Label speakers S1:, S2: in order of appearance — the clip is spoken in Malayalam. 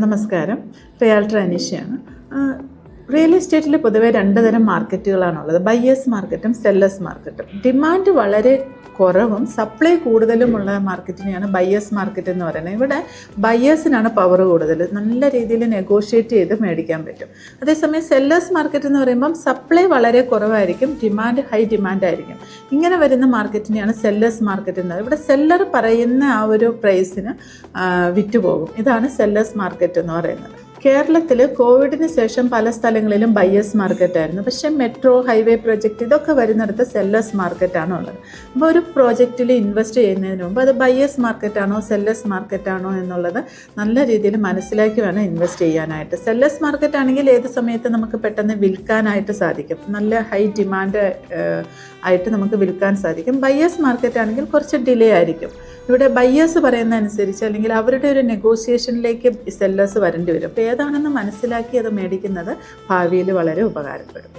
S1: നമസ്കാരം, റിയാൽറ്റർ അനീഷയാണ്. റിയൽ എസ്റ്റേറ്റിൽ പൊതുവെ രണ്ട് തരം മാർക്കറ്റുകളാണുള്ളത്. ബയ്യേഴ്സ് മാർക്കറ്റും സെല്ലേഴ്സ് മാർക്കറ്റും. ഡിമാൻഡ് വളരെ കുറവും സപ്ലൈ കൂടുതലുമുള്ള മാർക്കറ്റിനെയാണ് ബയ്യേഴ്സ് മാർക്കറ്റ് എന്ന് പറയുന്നത്. ഇവിടെ ബയ്യേഴ്സിനാണ് പവർ കൂടുതൽ, നല്ല രീതിയിൽ നെഗോഷിയേറ്റ് ചെയ്ത് മേടിക്കാൻ പറ്റും. അതേസമയം സെല്ലേഴ്സ് മാർക്കറ്റ് എന്ന് പറയുമ്പം സപ്ലൈ വളരെ കുറവായിരിക്കും, ഡിമാൻഡ് ഹൈ ഡിമാൻഡ് ആയിരിക്കും. ഇങ്ങനെ വരുന്ന മാർക്കറ്റിനെയാണ് സെല്ലേഴ്സ് മാർക്കറ്റ് എന്ന് പറയുന്നത്. ഇവിടെ സെല്ലർ പറയുന്ന ആ ഒരു പ്രൈസിന് വിറ്റുപോകും. ഇതാണ് സെല്ലേഴ്സ് മാർക്കറ്റ് എന്ന് പറയുന്നത്. കേരളത്തിൽ കോവിഡിന് ശേഷം പല സ്ഥലങ്ങളിലും ബയ്യേഴ്സ് മാർക്കറ്റായിരുന്നു. പക്ഷേ മെട്രോ, ഹൈവേ പ്രൊജക്റ്റ് ഇതൊക്കെ വരുന്നിടത്ത് സെല്ലേഴ്സ് മാർക്കറ്റാണ് ഉള്ളത്. അപ്പോൾ ഒരു പ്രോജക്റ്റിൽ ഇൻവെസ്റ്റ് ചെയ്യുന്നതിന് മുമ്പ് അത് ബയ്യേഴ്സ് മാർക്കറ്റാണോ സെല്ലേഴ്സ് മാർക്കറ്റാണോ എന്നുള്ളത് നല്ല രീതിയിൽ മനസ്സിലാക്കി വേണം ഇൻവെസ്റ്റ് ചെയ്യാനായിട്ട്. സെല്ലേഴ്സ് മാർക്കറ്റ് ആണെങ്കിൽ ഏത് സമയത്ത് നമുക്ക് പെട്ടെന്ന് വിൽക്കാനായിട്ട് സാധിക്കും, നല്ല ഹൈ ഡിമാൻഡ് ആയിട്ട് നമുക്ക് വിൽക്കാൻ സാധിക്കും. ബയ്യേഴ്സ് മാർക്കറ്റ് ആണെങ്കിൽ കുറച്ച് ഡിലേ ആയിരിക്കും. ഇവിടെ ബയ്യേഴ്സ് പറയുന്ന അനുസരിച്ച് അല്ലെങ്കിൽ അവരുടെ ഒരു നെഗോഷിയേഷനിലേക്ക് സെല്ലേഴ്സ് വരേണ്ടി വരും. അപ്പോൾ ഏതാണെന്ന് മനസ്സിലാക്കി അത് മേടിക്കുന്നത് ഭാവിയിൽ വളരെ ഉപകാരപ്പെടും.